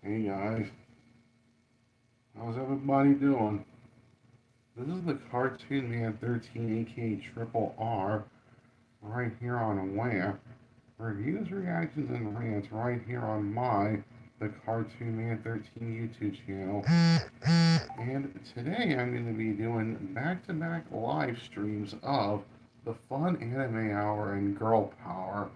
Hey guys, how's everybody doing? This is the Cartoon Man 13 aka Triple R right here on Wham. Reviews, reactions, and rants right here on the Cartoon Man 13 YouTube channel. And today I'm going to be doing back-to-back live streams of the Fun Anime Hour and Girl Power.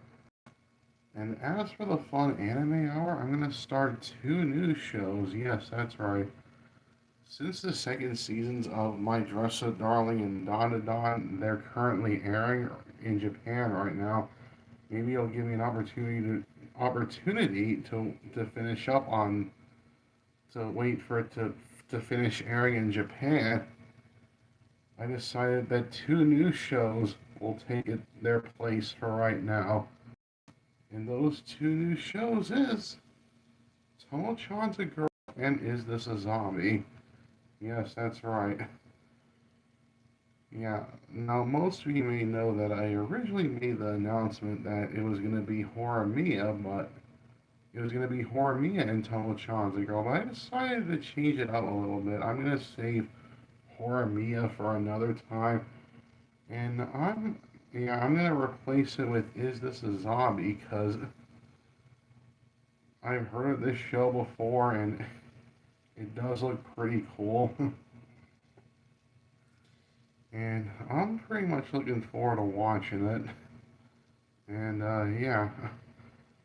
And as for the Fun Anime Hour, I'm going to start two new shows. Yes, that's right. Since the second seasons of My Dress Up Darling and Don, they're currently airing in Japan right now. Maybe it'll give me an opportunity to finish up on to wait for it to finish airing in Japan. I decided that two new shows will take their place for right now. And those two new shows is Tomo-chan's a Girl and Is This a Zombie? Yes, that's right. Yeah, now most of you may know that I originally made the announcement that it was going to be Horimiya, but it was going to be Horimiya and Tomo-chan's a Girl, but I decided to change it up a little bit. I'm going to save Horimiya for another time, and I'm going to replace it with Is This a Zombie? Because I've heard of this show before, and it does look pretty cool. And I'm pretty much looking forward to watching it. And yeah.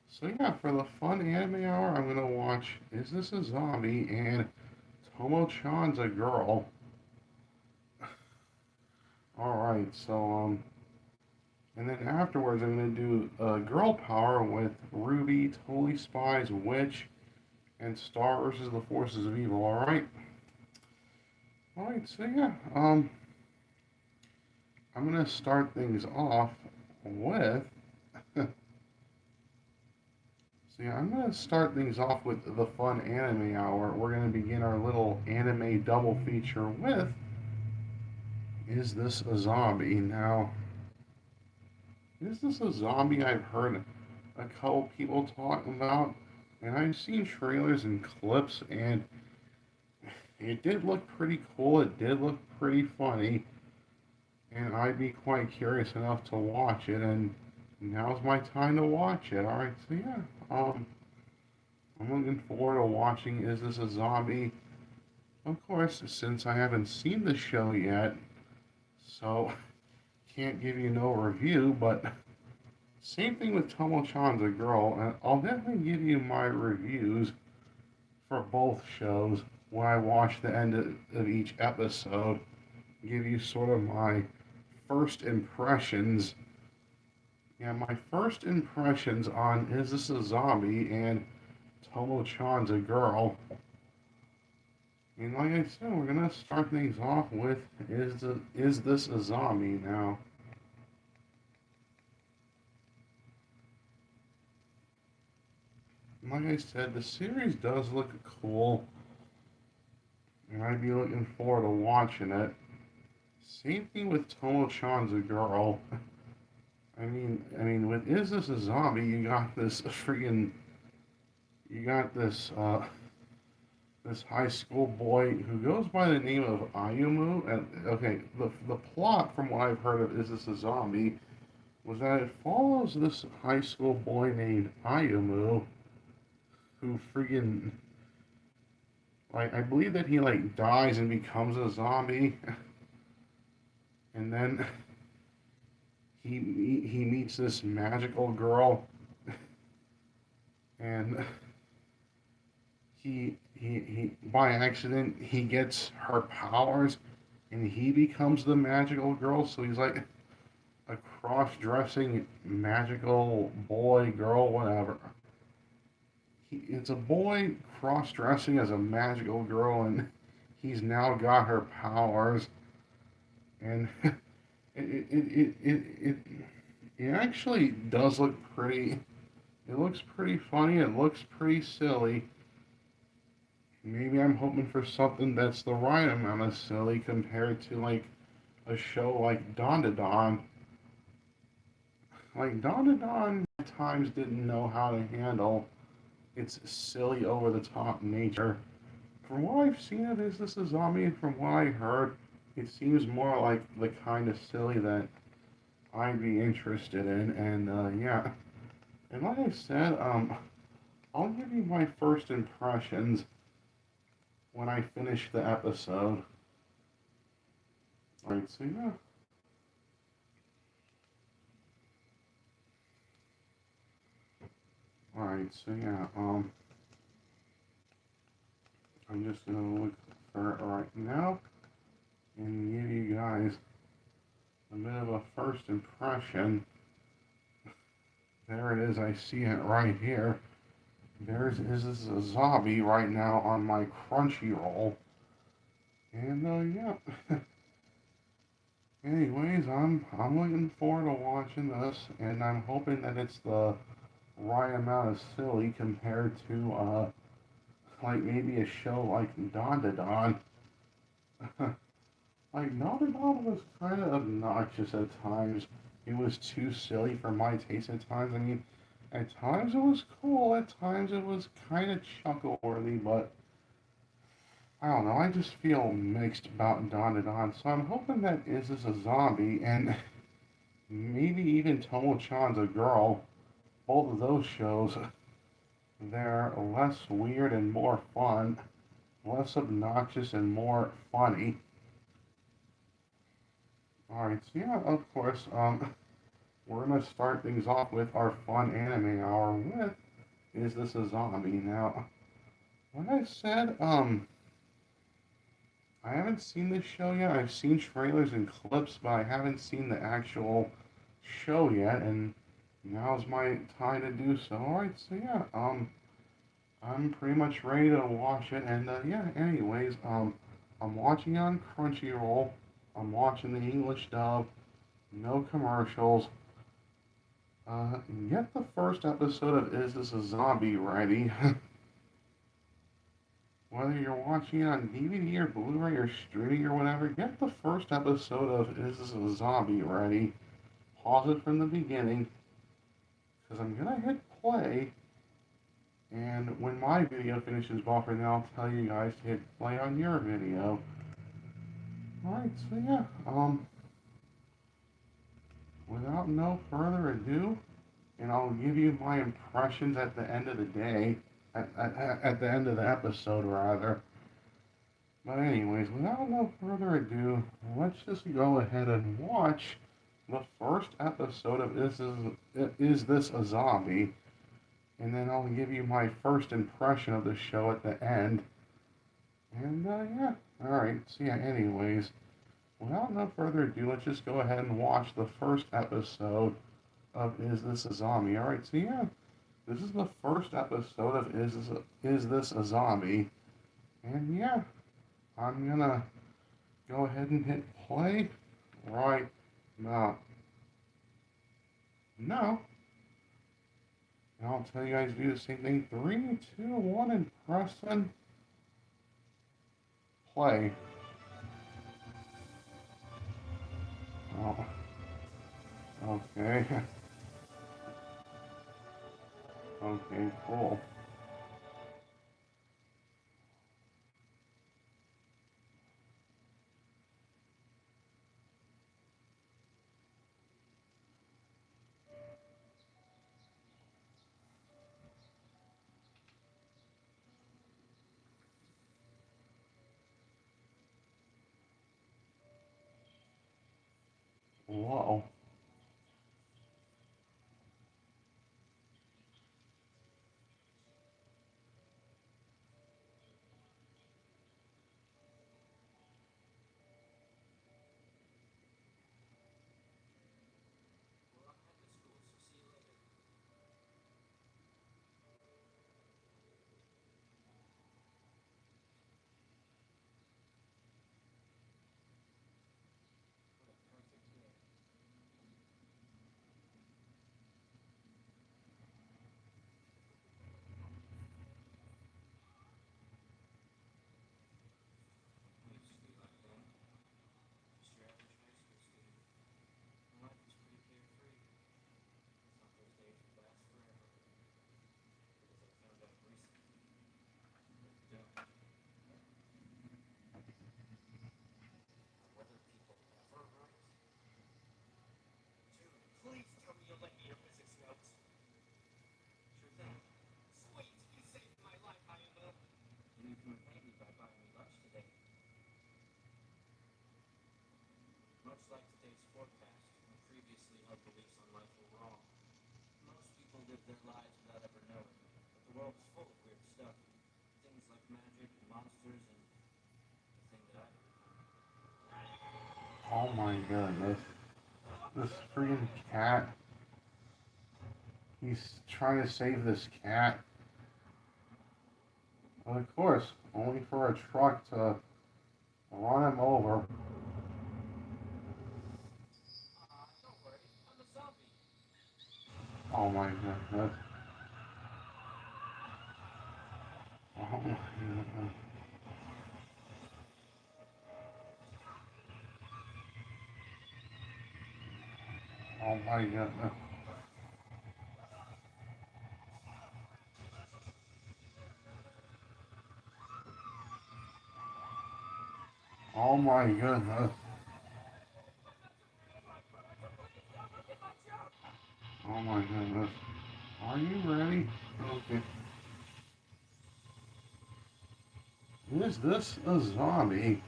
So yeah, for the Fun Anime Hour, I'm gonna watch Is This a Zombie? And Tomo-chan's a Girl. Alright, and then afterwards I'm gonna do Girl Power with Ruby, Totally Spies, Witch, and Star versus the Forces of Evil, alright? Alright, so yeah, I'm gonna start things off with So yeah, I'm going to start things off with the Fun Anime Hour. We're going to begin our little anime double feature with Is This a Zombie? Now, Is This a Zombie? I've heard a couple people talking about, and I've seen trailers and clips, and it did look pretty cool. It did look pretty funny, and I'd be quite curious enough to watch it, and now's my time to watch it. Alright, so yeah, I'm looking forward to watching Is This a Zombie? Of course, since I haven't seen the show yet, so can't give you no review, but same thing with Tomo-chan's a Girl, and I'll definitely give you my reviews for both shows when I watch the end of each episode, give you sort of my first impressions. Yeah, my first impressions on Is This a Zombie and Tomo-chan's a Girl. And like I said, we're gonna start things off with Is This a Zombie? Now, like I said, the series does look cool, and I'd be looking forward to watching it. Same thing with Tomo-chan's a Girl. With Is This a Zombie? You got this high school boy who goes by the name of Ayumu. And okay, the plot from what I've heard of Is This a Zombie was that it follows this high school boy named Ayumu who freaking I believe that he dies and becomes a zombie, and then he meets this magical girl, and he by accident he gets her powers, and he becomes the magical girl. So he's like a cross-dressing magical boy, girl, whatever. It's a boy cross-dressing as a magical girl, and he's now got her powers, and it it, it it it actually does look pretty. It looks pretty funny. It looks pretty silly. Maybe I'm hoping for something that's the right amount of silly compared to a show like Don. Like Don at times didn't know how to handle its silly, over the top nature. From what I've seen of Is This a Zombie, and from what I heard, it seems more like the kind of silly that I'd be interested in. And yeah, and like I said, I'll give you my first impressions when I finish the episode. Alright, so yeah. Alright, so yeah, I'm just gonna look for it right now and give you guys a bit of a first impression. There it is, I see it right here. This is a zombie right now on my Crunchyroll. And yeah. Anyways, I'm looking forward to watching this, and I'm hoping that it's the right amount of silly compared to like maybe a show like Don Don. Like Don Don was kind of obnoxious at times. It was too silly for my taste at times. I mean, at times it was cool, at times it was kind of chuckle worthy, but I don't know. I just feel mixed about Don Don. So I'm hoping that Is This a Zombie and maybe even Tomo-chan's a girl. Both of those shows, they're less weird and more fun, less obnoxious and more funny. Alright, so yeah, of course, we're gonna start things off with our fun anime hour with Is This a Zombie? Now, like I said, I haven't seen this show yet. I've seen trailers and clips, but I haven't seen the actual show yet, and now's my time to do so. Alright, so yeah, I'm pretty much ready to watch it, and yeah, anyways, I'm watching on Crunchyroll. I'm watching the English dub, no commercials. Get the first episode of Is This a Zombie ready. Whether you're watching it on DVD or Blu-ray or streaming or whatever, get the first episode of Is This a Zombie ready. Pause it from the beginning, because I'm gonna hit play, and when my video finishes buffering, then I'll tell you guys to hit play on your video. Alright, so yeah, without no further ado, and I'll give you my impressions at the end of the day, at the end of the episode, rather. But anyways, without no further ado, let's just go ahead and watch the first episode of Is This a Zombie? And then I'll give you my first impression of the show at the end. And yeah, alright, so yeah, anyways, without no further ado, let's just go ahead and watch the first episode of Is This a Zombie? Alright, so yeah, this is the first episode of Is This a Zombie? And yeah, I'm gonna go ahead and hit play right now. No. And I'll tell you guys to do the same thing. 3, 2, 1, and press and play. Oh, okay. Okay, cool. Whoa. Oh my goodness. This freaking cat. He's trying to save this cat. But of course, only for a truck to run him over. Oh my goodness. Oh my goodness. Oh my goodness. Oh my goodness. Oh my goodness. Are you ready? Okay. Is this a zombie?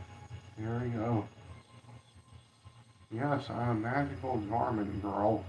Here we go. Yes, I'm a magical garment girl.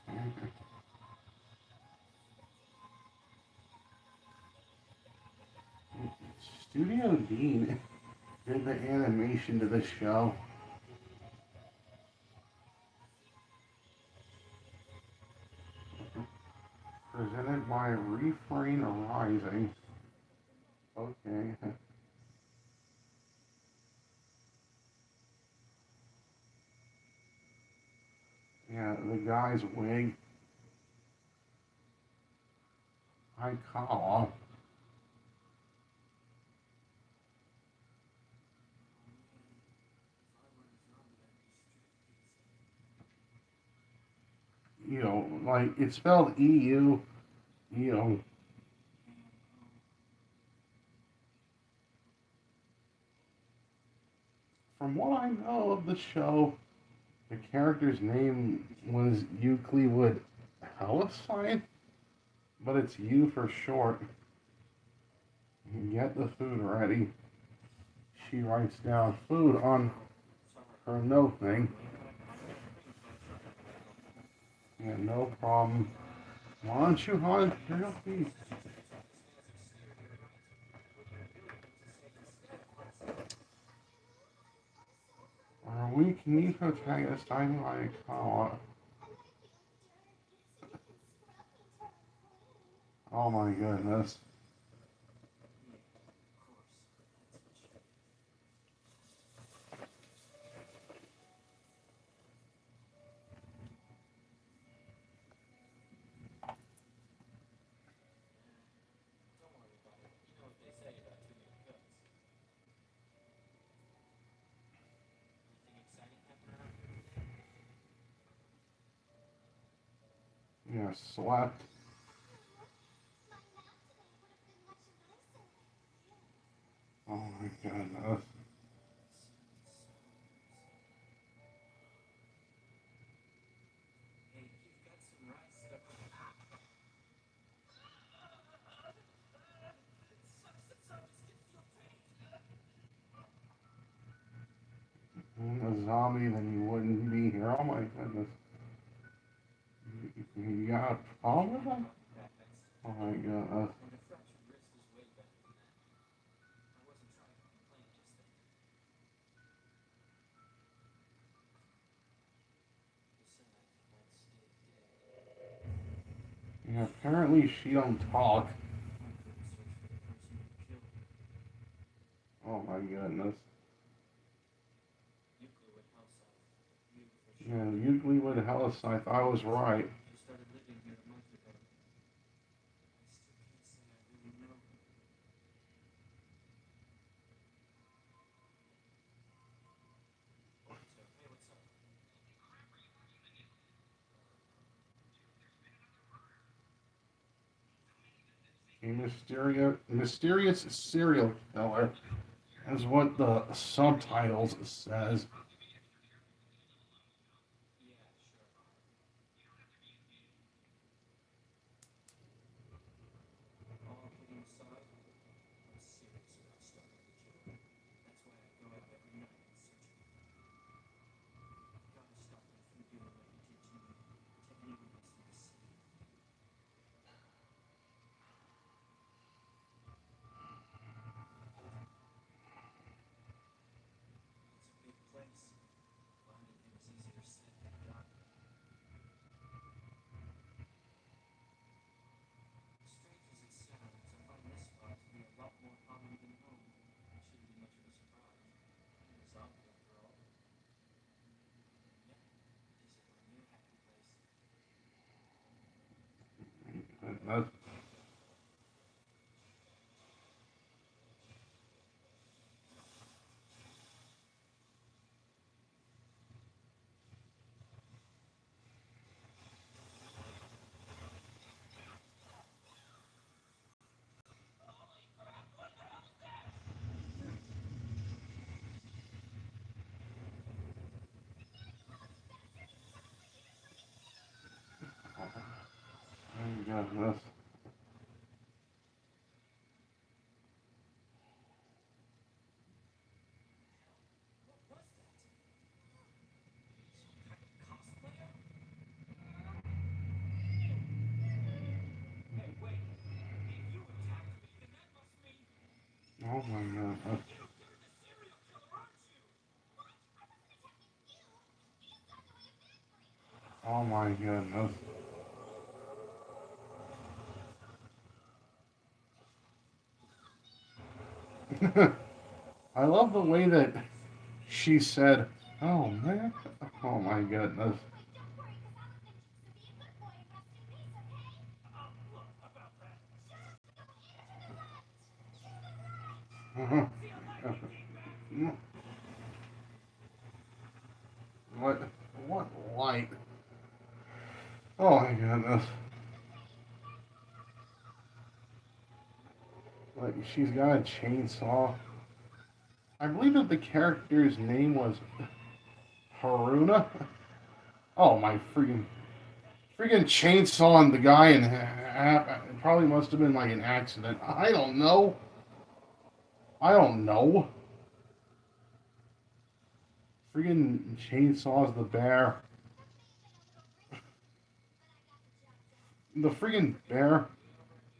Okay. Studio Dean did the animation to the show. Presented by Refrain Arising. Okay. Yeah, the guy's wig. I call. You know, like it's spelled EU. You know, from what I know of the show, the character's name was Euclid Hellicine, but it's U for short. Get the food ready. She writes down food on her note thing. Yeah, no problem. Why don't you hunt? Here, our weak need protagonist, I'm like, oh my goodness. Yeah, slept. Oh my goodness. A zombie, then you wouldn't be here. Oh my goodness. You got a problem with that? Oh my goodness. Yeah, apparently she don't talk. Oh my goodness. Yeah, Euclid Helicite, I was right. A mysterious serial killer is what the subtitles says. That, that, oh my god. Oh my goodness. I love the way that she said, oh man. Oh my goodness. what, what light? Oh my goodness. Like, she's got a chainsaw. I believe that the character's name was Haruna. Oh my freaking chainsawing the guy in half. It probably must have been like an accident. I don't know. I don't know. Freaking chainsaws the bear. The freaking bear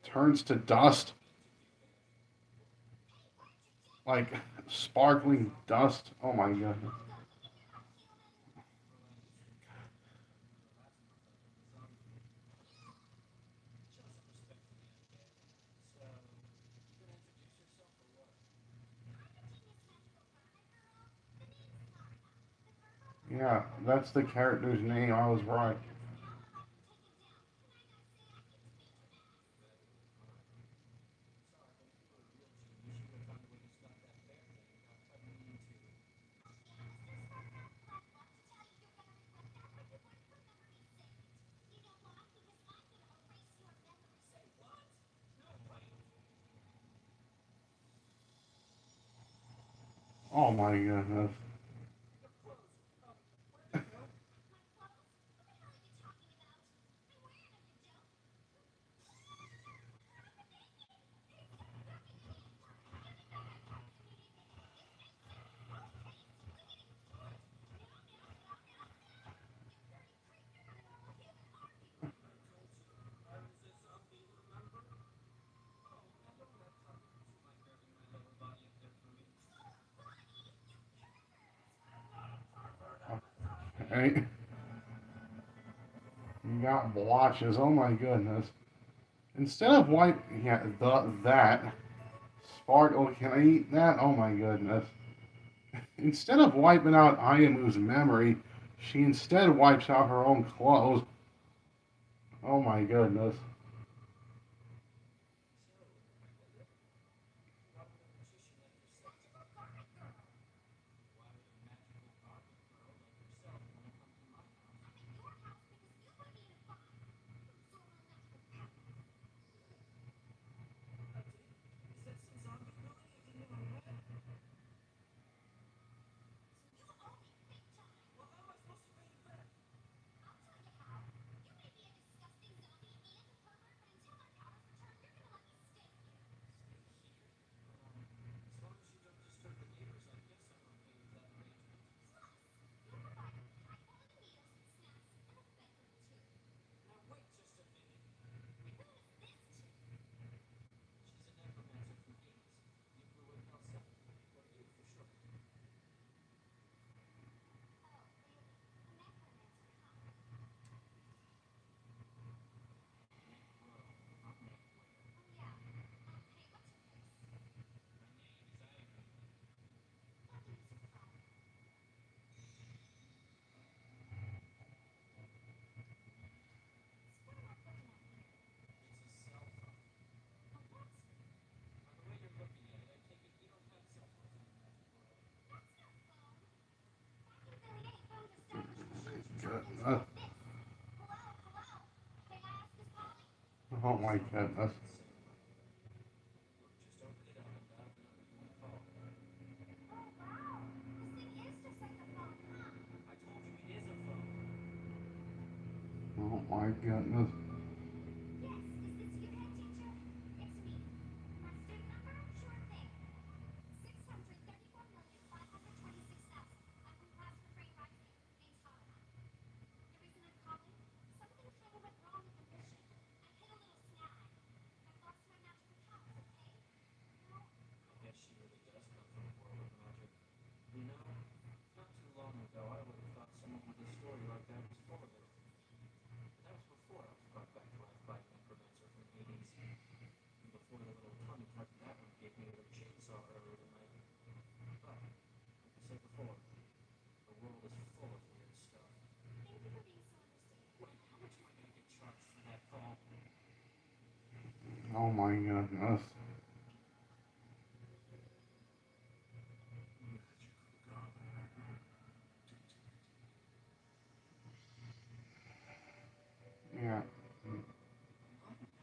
turns to dust. Like sparkling dust. Oh my god. Yeah, that's the character's name. I was right. Oh my goodness. Hey, you got blotches. Oh my goodness. Instead of white, yeah, that sparkle. Can I eat that? Oh my goodness. Instead of wiping out Ayamu's memory, She instead wipes out her own clothes. Oh my goodness. Goodness. Oh my goodness. Oh my goodness. Oh my goodness. Yeah.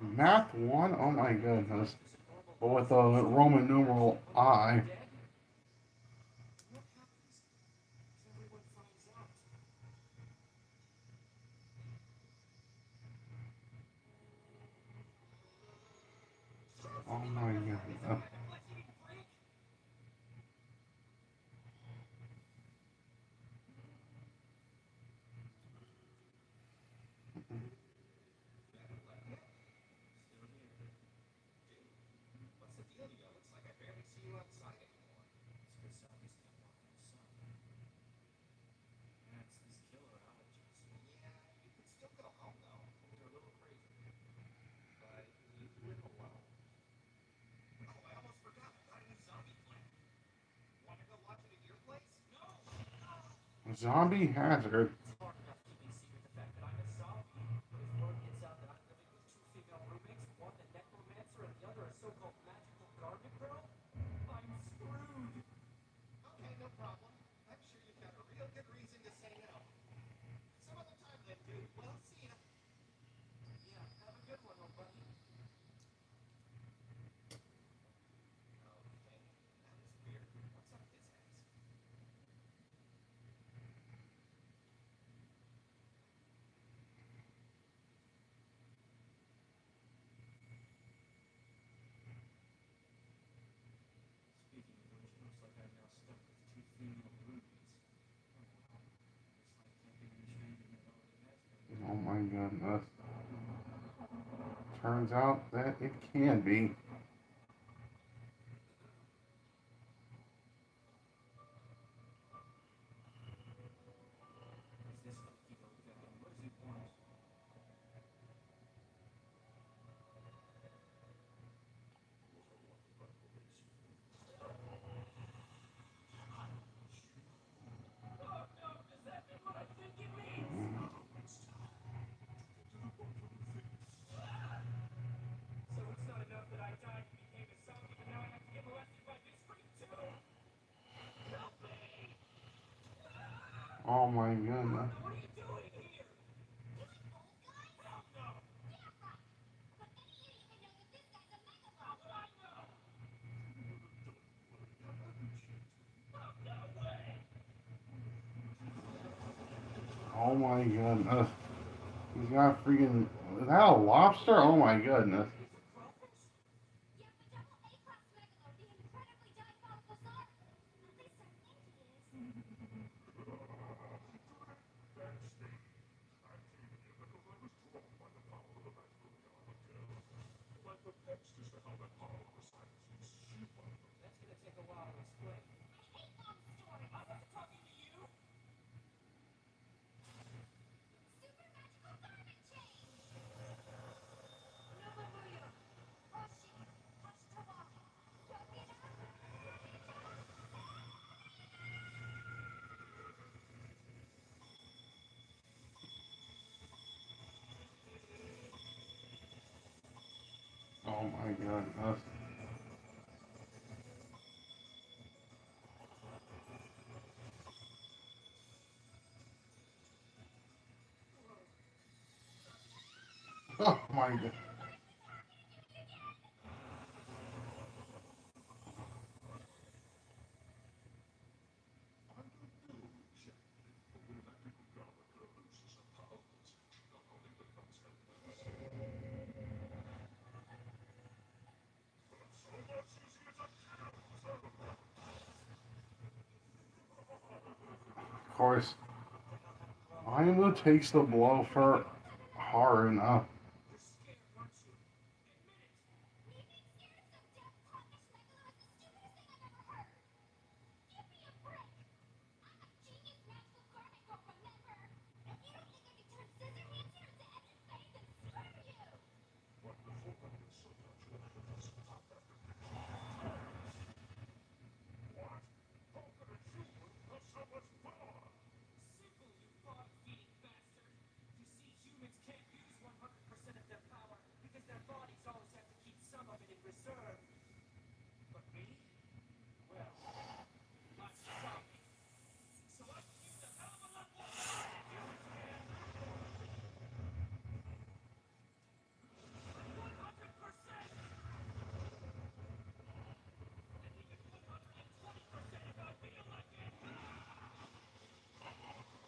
Math 1? Oh my goodness. But with a Roman numeral I. Oh my goodness. Zombie Hazard. Oh my goodness. Turns out that it can be. Oh my goodness. Oh my goodness. He's got freaking. Is that a lobster? Oh my goodness. Oh my goodness. Oh my god. Of course, Imo takes the blow for hard enough.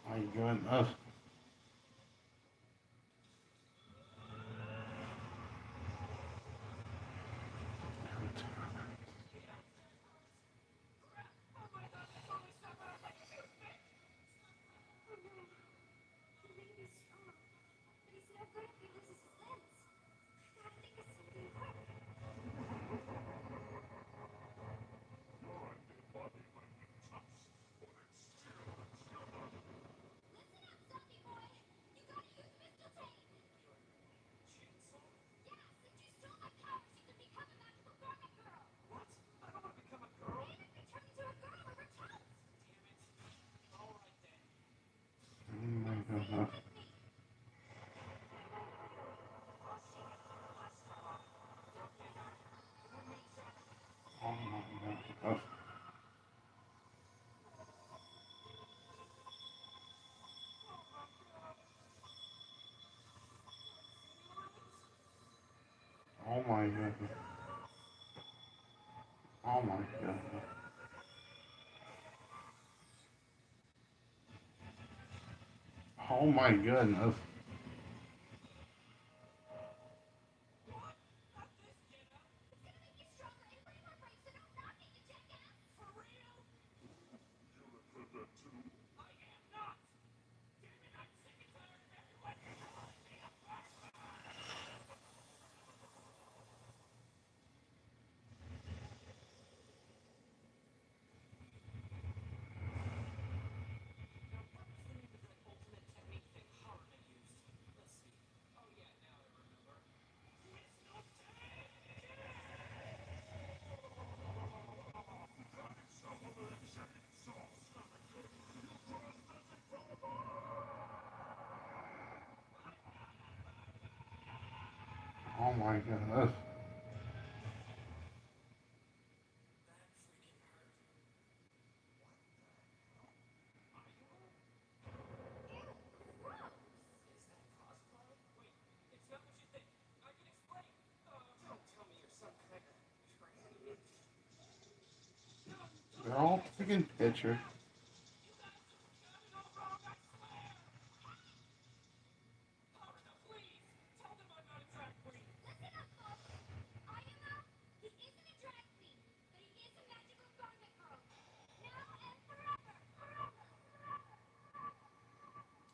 My goodness. Oh my goodness. Oh my goodness. Oh my goodness. Oh my goodness. Oh my goodness. Oh my goodness. Freaking picture.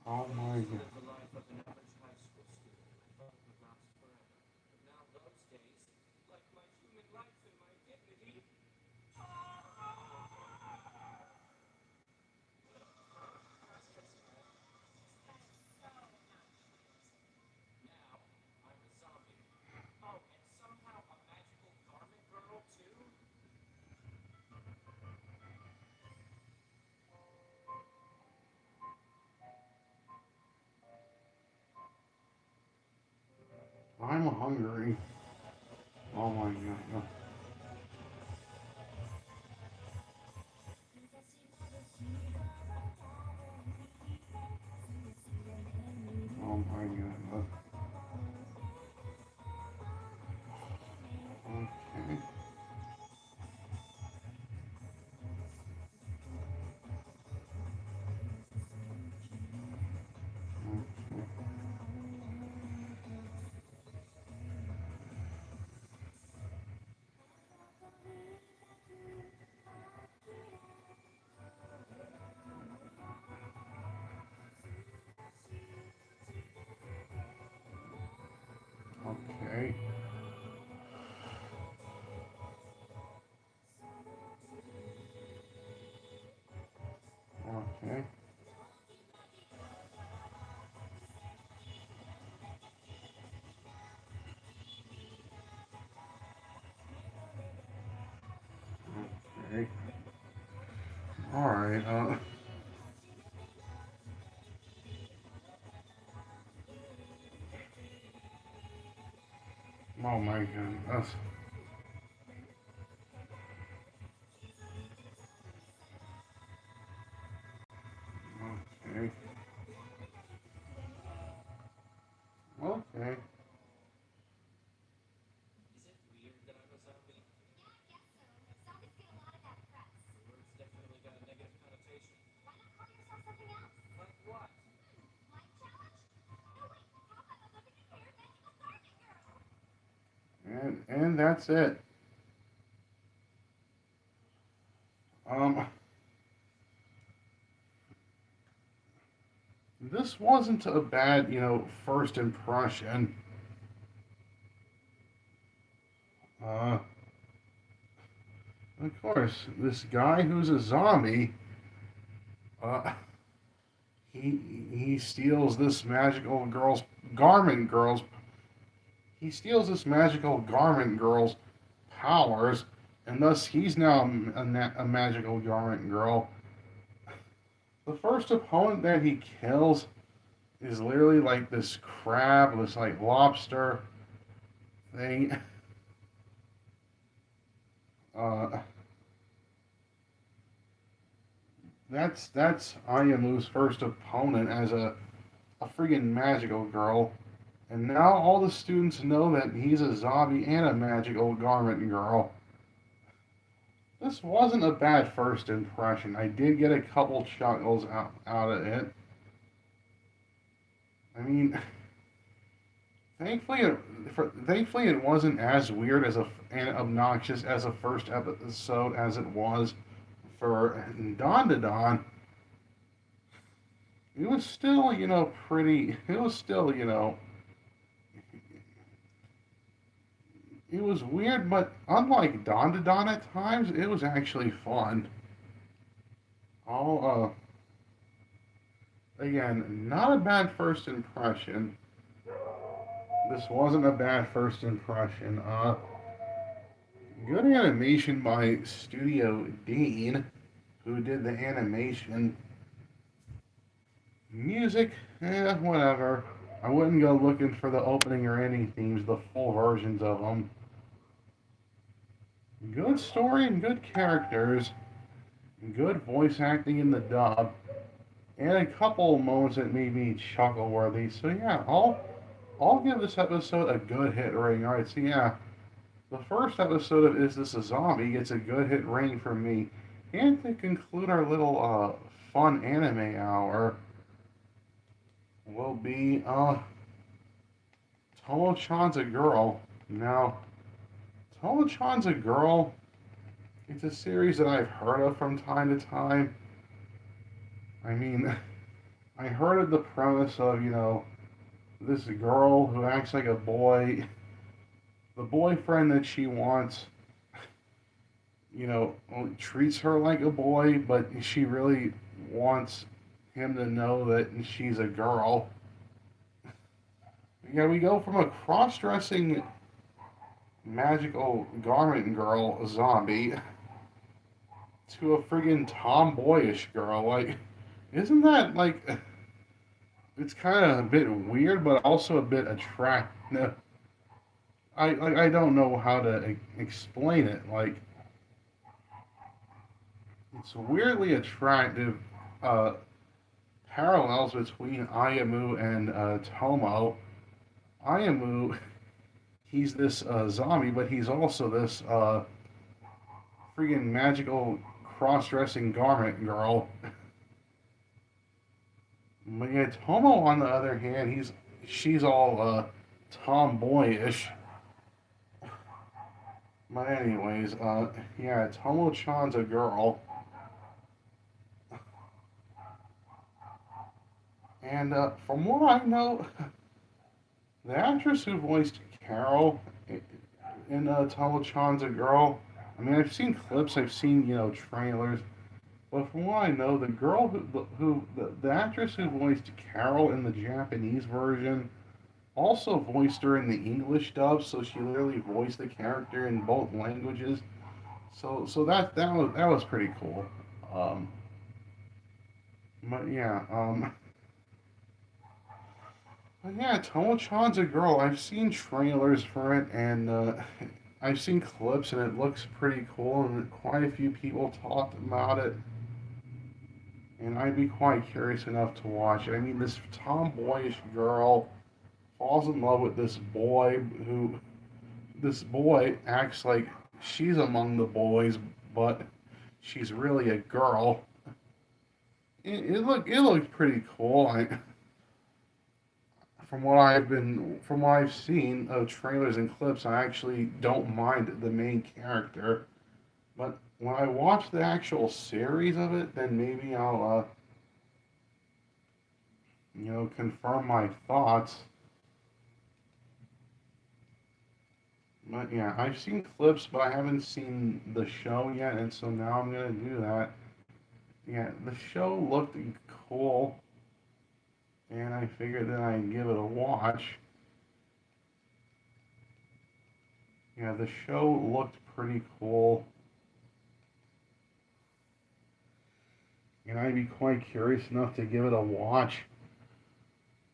Oh my god. I'm hungry. Oh my god. Oh my god. Okay. Okay. Okay. Okay. Alright, oh my goodness. Okay. Okay. And that's it. Um, this wasn't a bad, first impression. Uh, of course, this guy who's a zombie, uh, he steals this magical girl's garment girl's he steals this magical garment girl's powers, and thus he's now a magical garment girl. The first opponent that he kills is literally like this crab, this like lobster thing. Uh, that's Ayamu's first opponent as a freaking magical girl. And now all the students know that he's a zombie and a magical garment girl. This wasn't a bad first impression. I did get a couple chuckles out of it. I mean, thankfully thankfully it wasn't as weird and obnoxious as a first episode as it was for Don to Don. It was still, pretty. It was still, it was weird, but unlike Don to Don at times, it was actually fun. All again, not a bad first impression. This wasn't a bad first impression. Good animation by Studio Dean, who did the animation. Music, whatever. I wouldn't go looking for the opening or ending themes, the full versions of them. Good story and good characters. Good voice acting in the dub. And a couple moments that made me chuckle worthy. So yeah, I'll give this episode a good hit rating. Alright, so yeah. The first episode of Is This a Zombie gets a good hit rating from me. And to conclude our little fun anime hour will be Tomo-chan's a girl. Now, Tomo-chan's a girl. It's a series that I've heard of from time to time. I mean, I heard of the premise of, this girl who acts like a boy, the boyfriend that she wants, treats her like a boy, but she really wants him to know that she's a girl. Yeah, we go from a cross dressing magical garment girl zombie to a friggin' tomboyish girl. Like, isn't that like. It's kind of a bit weird, but also a bit attractive. I don't know how to explain it. Like, it's weirdly attractive uh, parallels between Ayamu and Tomo. Ayamu, he's this zombie, but he's also this freaking magical cross-dressing garment girl. But yeah, Tomo, on the other hand, she's all tomboyish. But anyways, yeah, Tomo-chan's a girl, and from what I know, the actress who voiced Carol in Tomo-chan's a girl. I mean, I've seen clips, I've seen trailers, but from what I know, the girl the actress who voiced Carol in the Japanese version also voiced her in the English dub, so she literally voiced the character in both languages. So that was pretty cool. Um, but yeah, but yeah, Tomo-chan's a girl. I've seen trailers for it, and I've seen clips, and it looks pretty cool, and quite a few people talked about it, and I'd be quite curious enough to watch it. I mean, this tomboyish girl falls in love with this boy acts like she's among the boys, but she's really a girl. It looked pretty cool. From what I've seen of trailers and clips, I actually don't mind the main character. But when I watch the actual series of it, then maybe I'll confirm my thoughts. But yeah, I've seen clips, but I haven't seen the show yet, and so now I'm gonna do that. Yeah, the show looked cool, and I figured that I'd give it a watch. Yeah, the show looked pretty cool, and I'd be quite curious enough to give it a watch.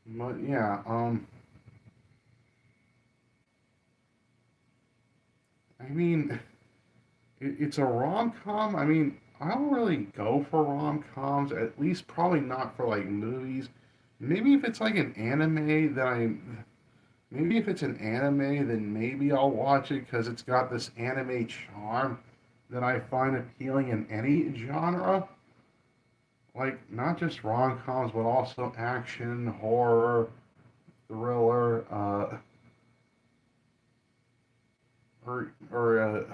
But yeah, I mean, it's a rom com. I mean, I don't really go for rom coms. At least, probably not for like movies. Maybe if it's like an anime that I maybe if it's an anime, then maybe I'll watch it because it's got this anime charm that I find appealing in any genre. Like, not just rom coms, but also action, horror, thriller, or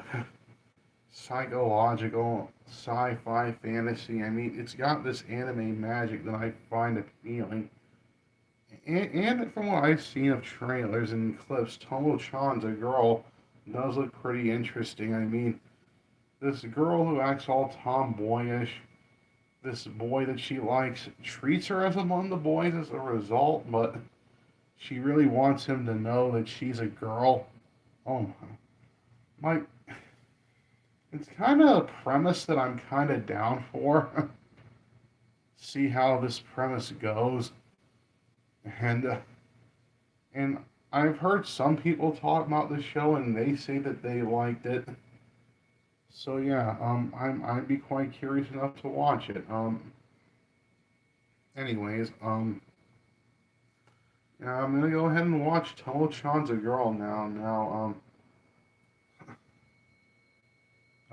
psychological, sci fi, fantasy. I mean, it's got this anime magic that I find appealing. And from what I've seen of trailers and clips, Tomo-chan's a girl does look pretty interesting. I mean, this girl who acts all tomboyish, this boy that she likes treats her as among the boys as a result, but she really wants him to know that she's a girl. Oh my. It's kind of a premise that I'm kind of down for. See how this premise goes. And, uh, and I've heard some people talk about the show and they say that they liked it. So yeah, I'd be quite curious enough to watch it. Anyways, yeah, I'm gonna go ahead and watch Tomo-chan's a girl now.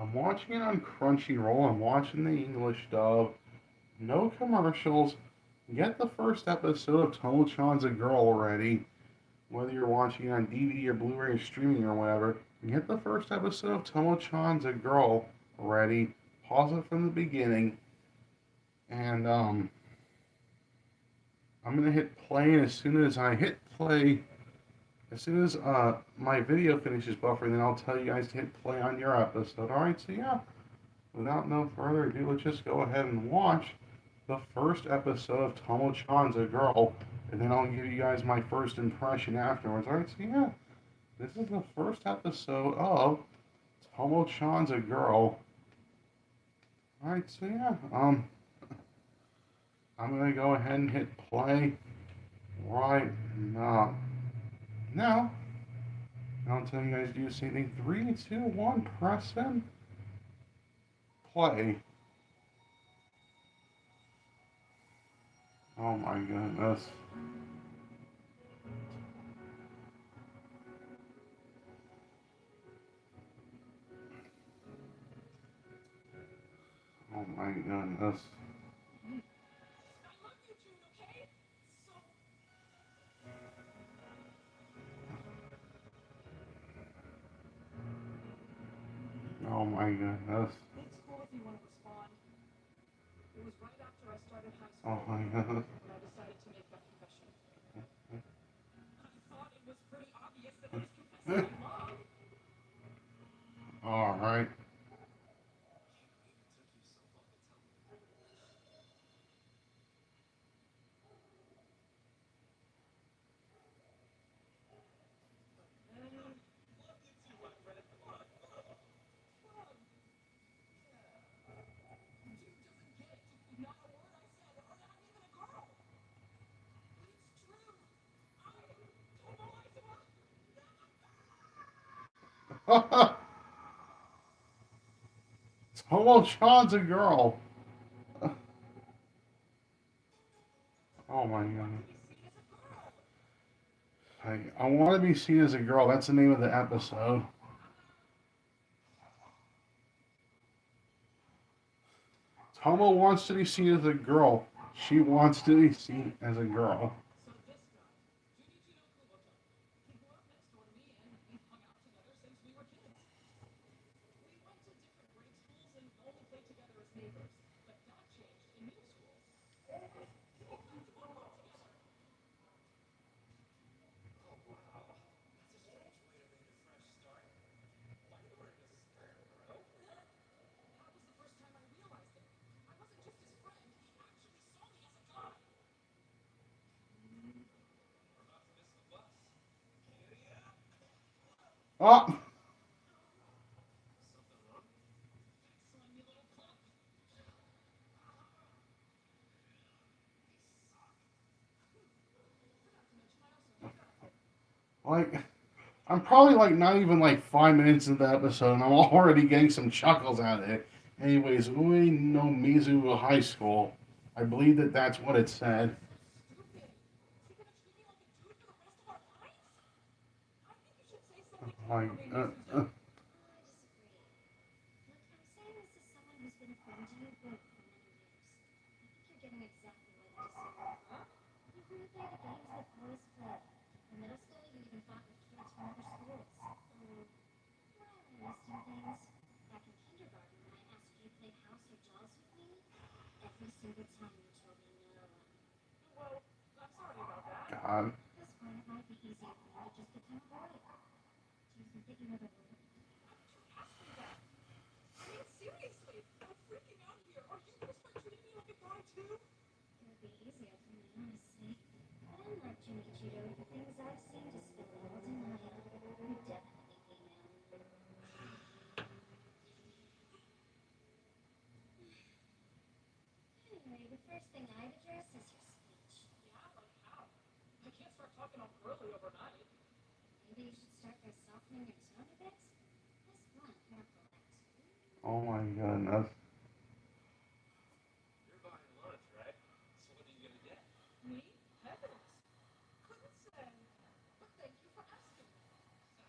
I'm watching it on Crunchyroll. I'm watching the English dub. No commercials. Get the first episode of Tomo-chan's a Girl already. Whether you're watching it on DVD or Blu-ray or streaming or whatever, get the first episode of Tomo-chan's a Girl already. Pause it from the beginning. And I'm gonna hit play, and as soon as I hit play, as soon as my video finishes buffering, then I'll tell you guys to hit play on your episode. Alright, so yeah, without no further ado, let's just go ahead and watch the first episode of Tomo-chan's a Girl, and then I'll give you guys my first impression afterwards. Alright, so yeah, this is the first episode of Tomo-chan's a Girl. Alright, so yeah, I'm gonna go ahead and hit play right now. Now, I'll tell you guys to do the same thing. 3, 2, 1, press in, play. Oh my goodness. Oh my goodness. Oh my goodness. Oh my goodness. Alright. Tomo-chan's a Girl. Oh my god. I want to be seen as a girl. That's the name of the episode. Tomo wants to be seen as a girl. She wants to be seen as a girl. Oh, like I'm probably like not even like 5 minutes into the episode, and I'm already getting some chuckles out of it. Anyways, Ui no Mizu High School. I believe that that's what it said. Like, God. Oh my goodness.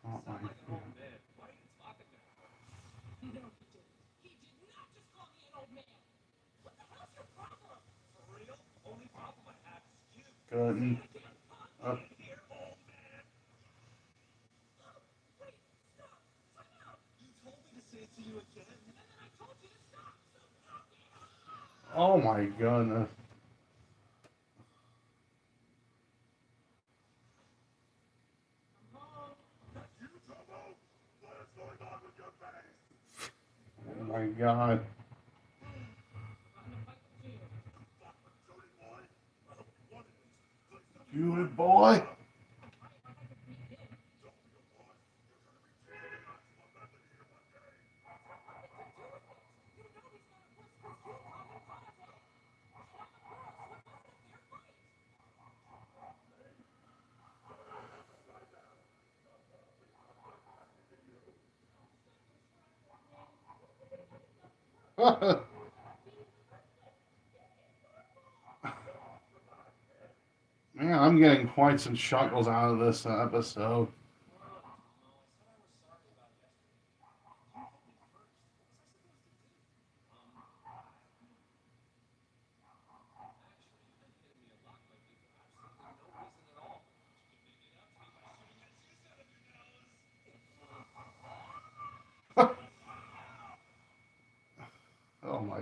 Oh my goodness. Good. Uh, oh my goodness. Oh my god. Good boy. Man, I'm getting quite some chuckles out of this episode. Oh my.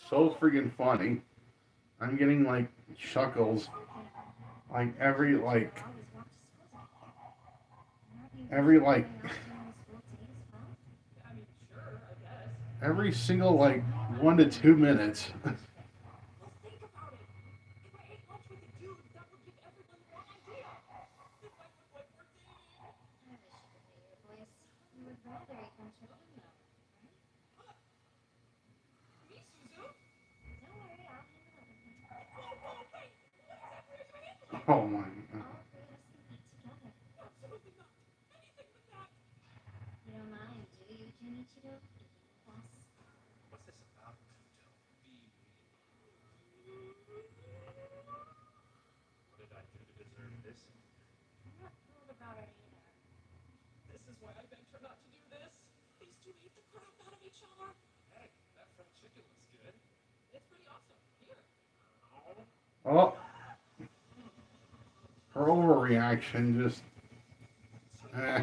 So freaking funny. I'm getting like chuckles like every every single like 1 to 2 minutes. Oh my god. Oh, her overreaction just. Eh.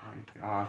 My god.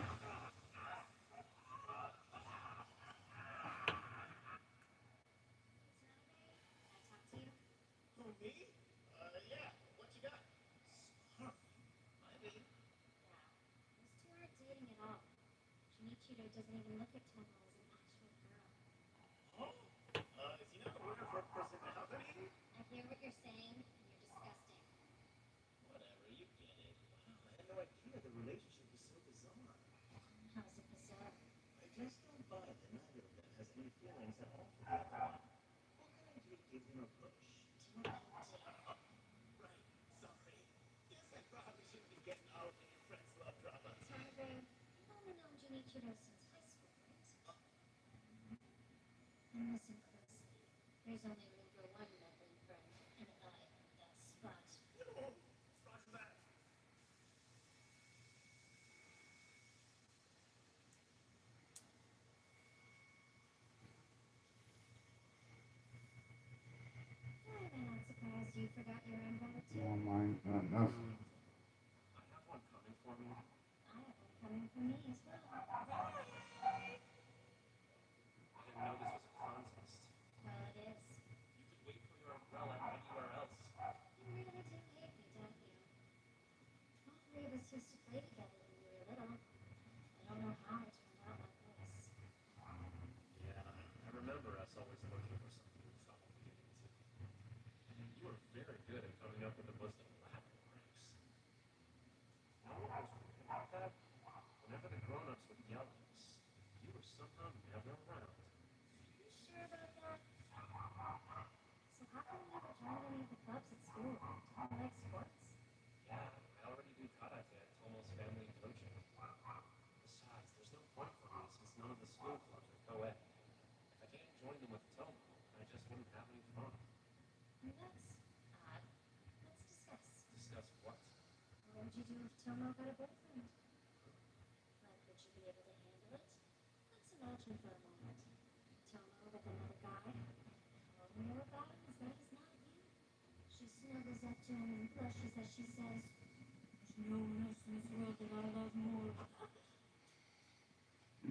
Oh my goodness.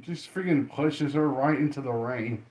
Just freaking pushes her right into the rain.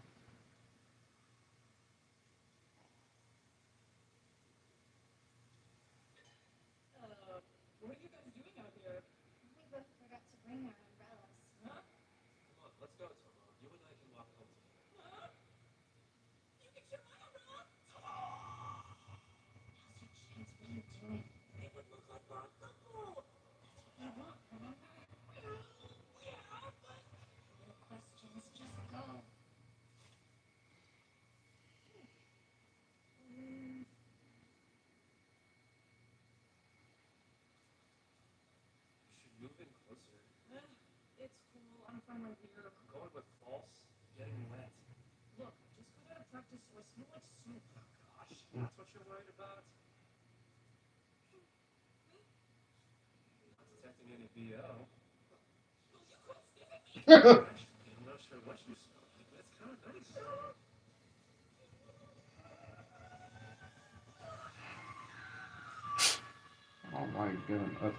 Oh my goodness.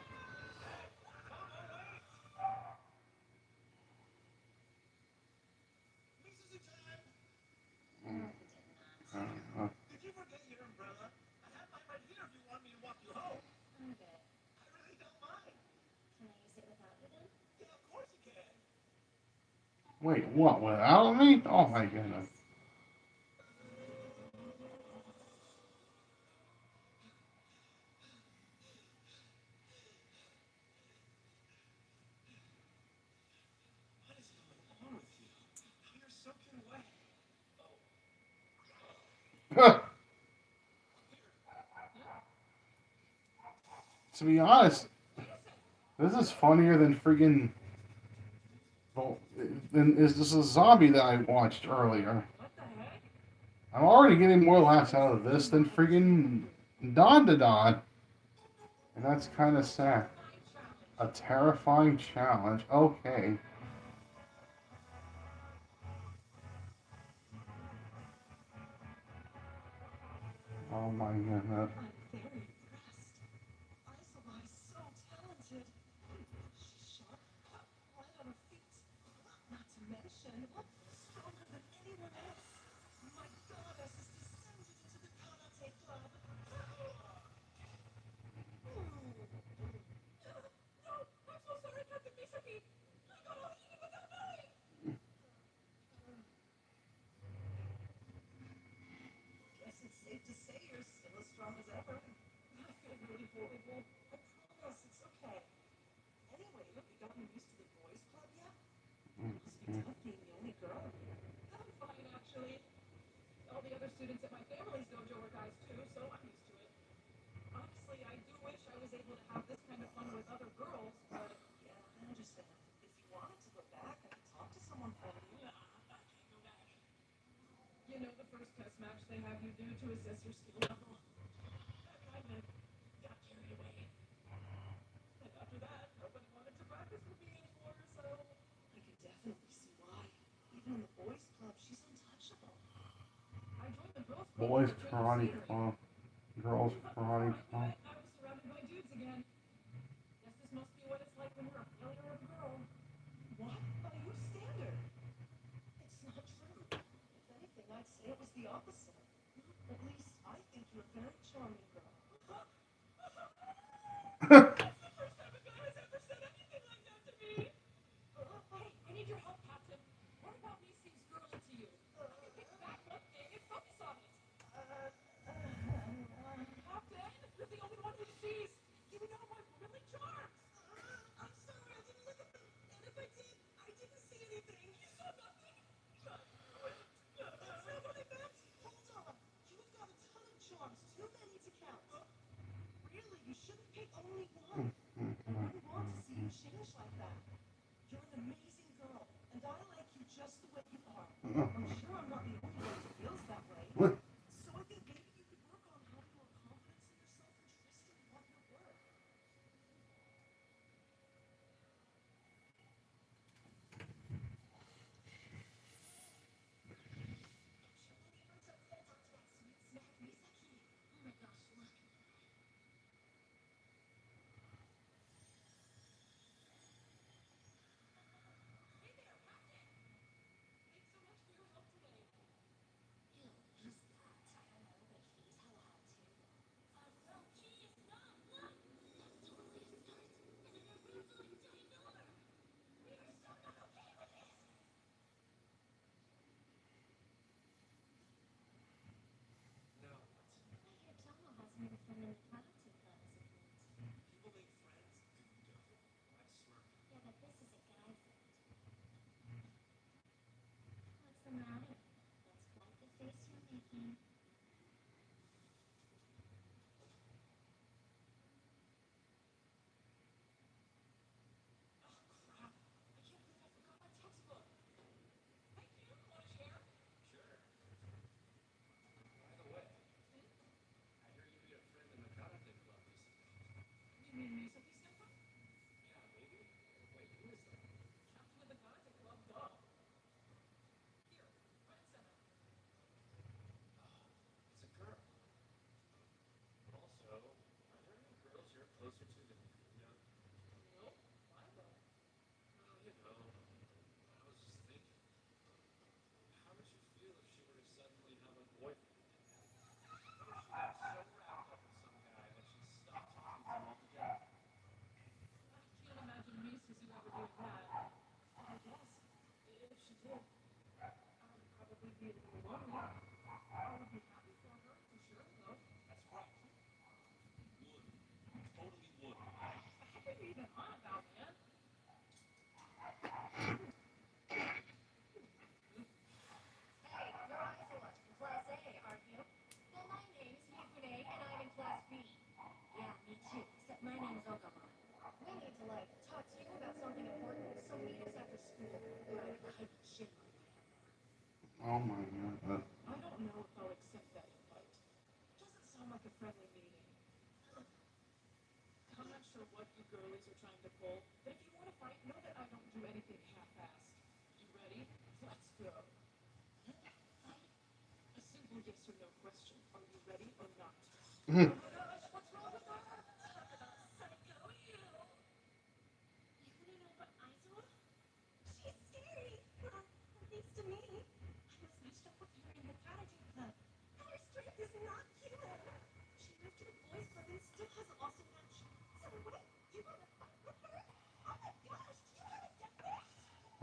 Uh, Wait, what? Without me? Oh my goodness. To be honest, this is funnier than freaking. Well, than is this a zombie that I watched earlier? I'm already getting more laughs out of this than freaking Don to Don, and that's kind of sad. A terrifying challenge. Okay. Oh my goodness. Boys karate club, girls karate club. Oh my god.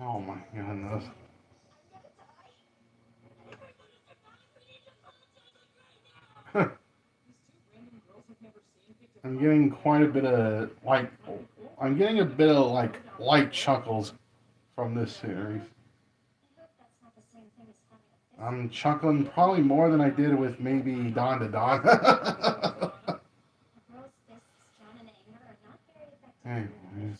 Oh my goodness. I'm getting quite a bit of like I'm getting a bit of like light chuckles from this series. I'm chuckling probably more than I did with maybe Don to Don. Anyways,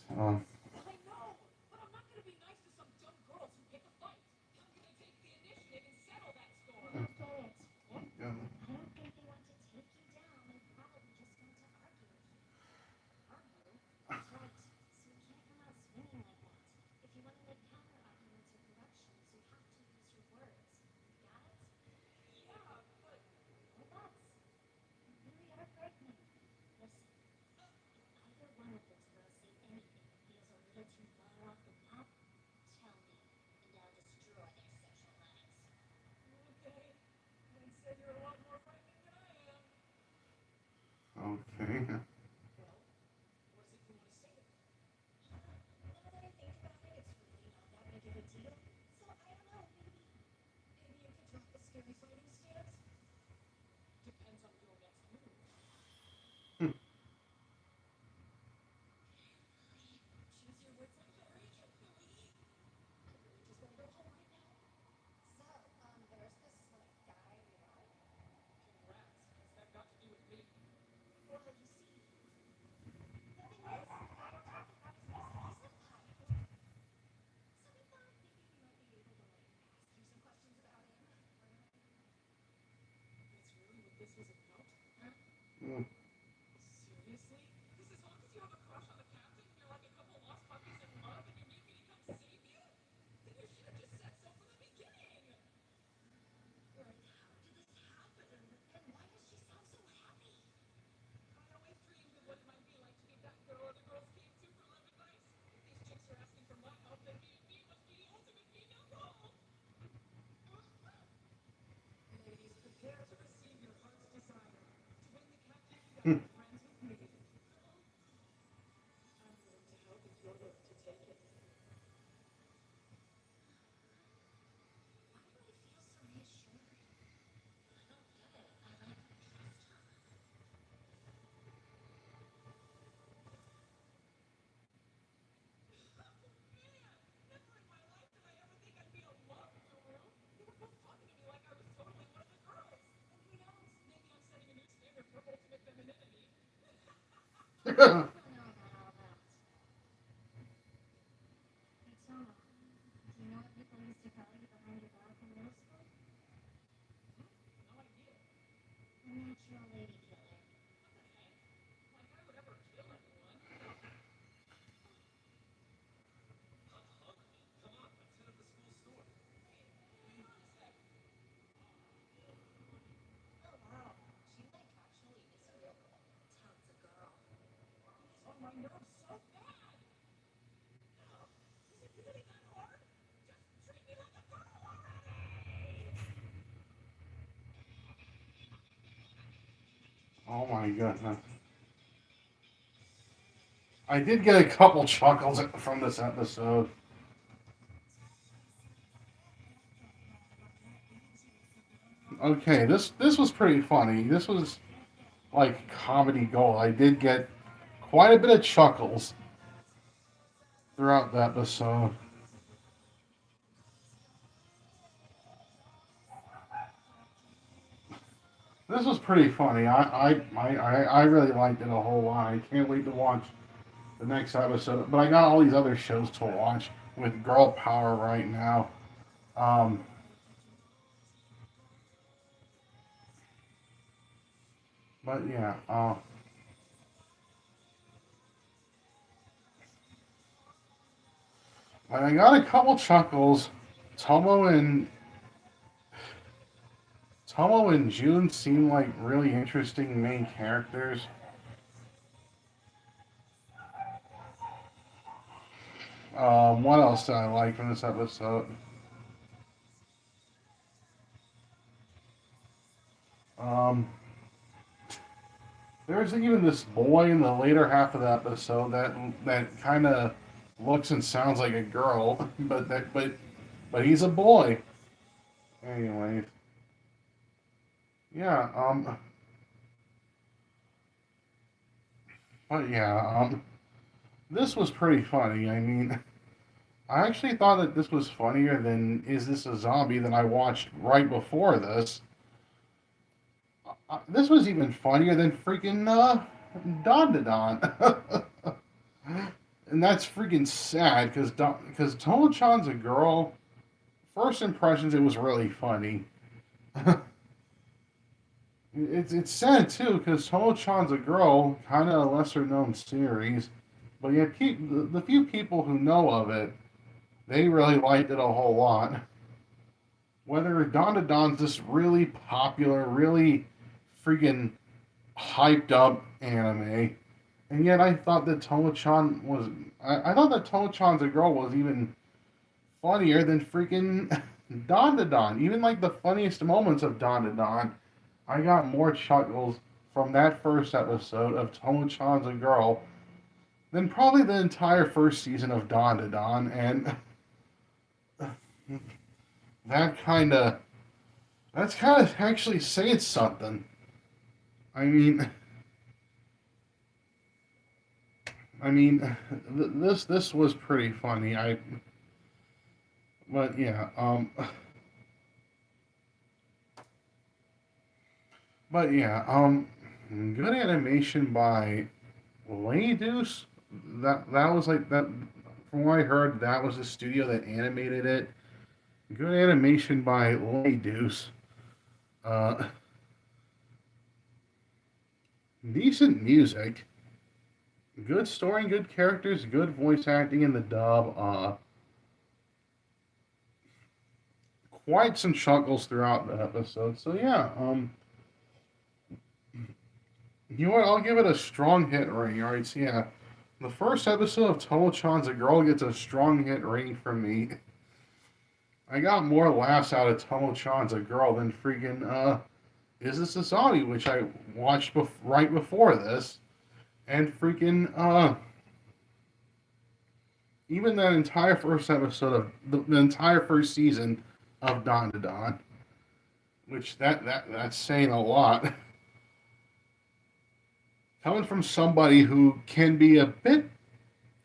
Oh my goodness. I did get a couple chuckles from this episode. Okay, this was pretty funny. This was like comedy gold. I did get quite a bit of chuckles throughout the episode. This was pretty funny. I really liked it a whole lot. I can't wait to watch the next episode. But I got all these other shows to watch with girl power right now. Um, but yeah, I got a couple chuckles. Tomo and Tomo and June seem like really interesting main characters. What else did I like from this episode? Um, there's even this boy in the later half of the episode that kind of looks and sounds like a girl, but he's a boy. Anyways, yeah. But yeah. This was pretty funny. I mean, I actually thought that this was funnier than Is This a Zombie that I watched right before this. This was even funnier than freaking Don to Don. And that's freaking sad because Tomo-chan's a girl. First impressions, it was really funny. It's sad too because Tomo-chan's a girl, kind of a lesser known series, but yet the few people who know of it, they really liked it a whole lot. Whether Don to Don's this really popular, really freaking hyped up anime, and yet I thought that Tomo-chan was. I thought that Tomo-chan's a girl was even funnier than freaking Don to Don. Even like the funniest moments of Don to Don, I got more chuckles from that first episode of Tomo-chan's a girl than probably the entire first season of Don to Don, and that kind of that's kind of actually saying something. I mean, this was pretty funny. But yeah, but yeah, good animation by Deuce. That was like that. From what I heard, that was the studio that animated it. Good animation by Deuce. Uh, decent music. Good story, good characters, good voice acting in the dub. Quite some chuckles throughout the episode. So yeah, you know what? I'll give it a strong hit rating. All right, so yeah, the first episode of Tomo-chan's a Girl gets a strong hit rating from me. I got more laughs out of Tomo-chan's a Girl than freaking Is This a Zombie, which I watched right before this, and freaking even that entire first episode of the entire first season of Don to Don, which that's saying a lot. Coming from somebody who can be a bit,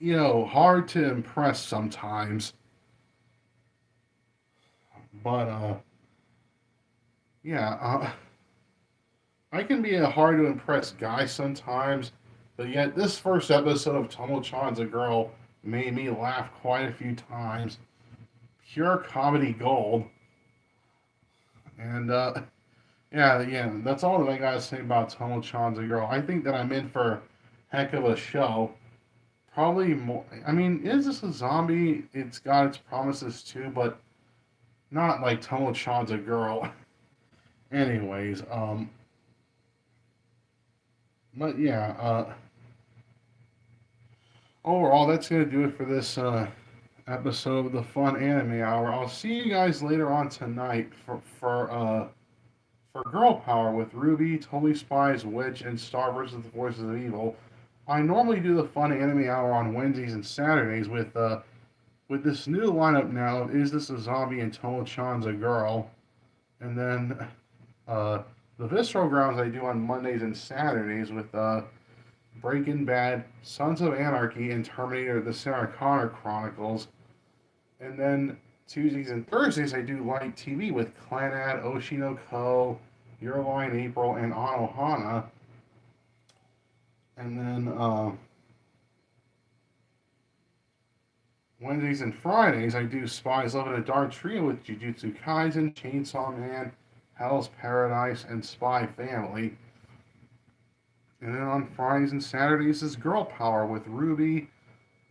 hard to impress sometimes, but yeah, I can be a hard to impress guy sometimes, But yet, this first episode of Tomo-chan's a Girl made me laugh quite a few times. Pure comedy gold. And yeah, that's all that I gotta say about Tomo-chan's a Girl. I think that I'm in for a heck of a show. Probably more. I mean, is this a zombie? It's got its promises too, but not like Tomo-chan's a Girl. Anyways, but yeah, overall, that's gonna do it for this episode of the Fun Anime Hour. I'll see you guys later on tonight for Girl Power with Ruby, Totally Spies, Witch, and Star versus the Forces of Evil. I normally do the Fun Anime Hour on Wednesdays and Saturdays with this new lineup now of Is This a Zombie and Tomo-chan's a Girl, and then uh, the Visceral Grounds I do on Mondays and Saturdays with Breaking Bad, Sons of Anarchy, and Terminator: The Sarah Connor Chronicles. And then Tuesdays and Thursdays I do light TV with Clanad, Oshinoko, Your Line April, and Anohana. And then Wednesdays and Fridays I do Spies Love in a Dark Trio with Jujutsu Kaisen, Chainsaw Man, Hell's Paradise, and Spy Family. And then on Fridays and Saturdays is Girl Power with Ruby,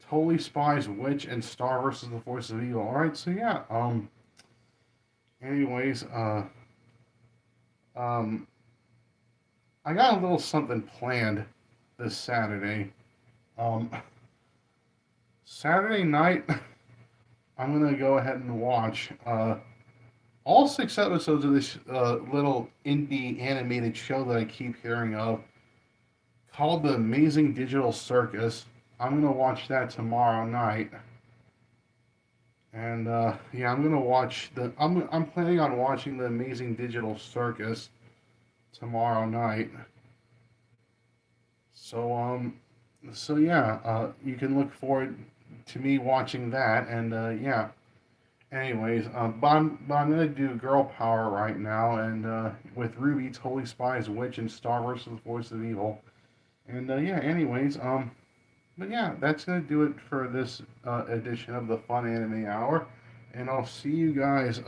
Totally Spies, Witch, and Star versus the Force of Evil. Alright, so yeah, anyways, um, I got a little something planned this Saturday. Um, Saturday night, I'm gonna go ahead and watch all 6 episodes of this little indie animated show that I keep hearing of, called The Amazing Digital Circus. I'm gonna watch that tomorrow night, and yeah, I'm gonna watch the. I'm planning on watching The Amazing Digital Circus tomorrow night. So so yeah, you can look forward to me watching that, and yeah. Anyways, but I'm gonna do Girl Power right now, and with Ruby, Totally Spies, Witch, and Star versus the Force of Evil, and yeah. Anyways, but yeah, that's gonna do it for this edition of the Fun Anime Hour, and I'll see you guys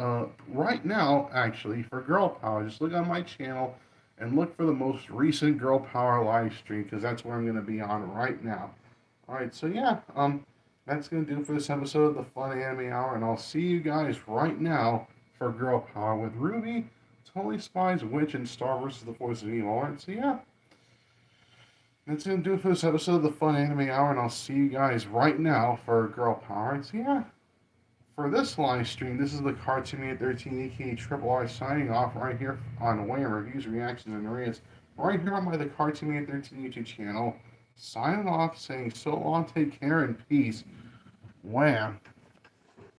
right now. Actually, for Girl Power, just look on my channel and look for the most recent Girl Power live stream because that's where I'm gonna be on right now. All right, so yeah, that's gonna do it for this episode of the Fun Anime Hour, and I'll see you guys right now for Girl Power with Ruby, Totally Spies, Witch, and Star versus the Force of Evil. All right, so yeah. That's going to do it for this episode of the Fun Anime Hour, and I'll see you guys right now for Girl Power. And so, yeah, for this live stream, this is the Cartoon Man 13, aka Triple R, signing off right here on Wham! Reviews, Reactions, and Rants, right here on my The Cartoon Man 13 YouTube channel. Signing off, saying so long, take care, and peace. Wham!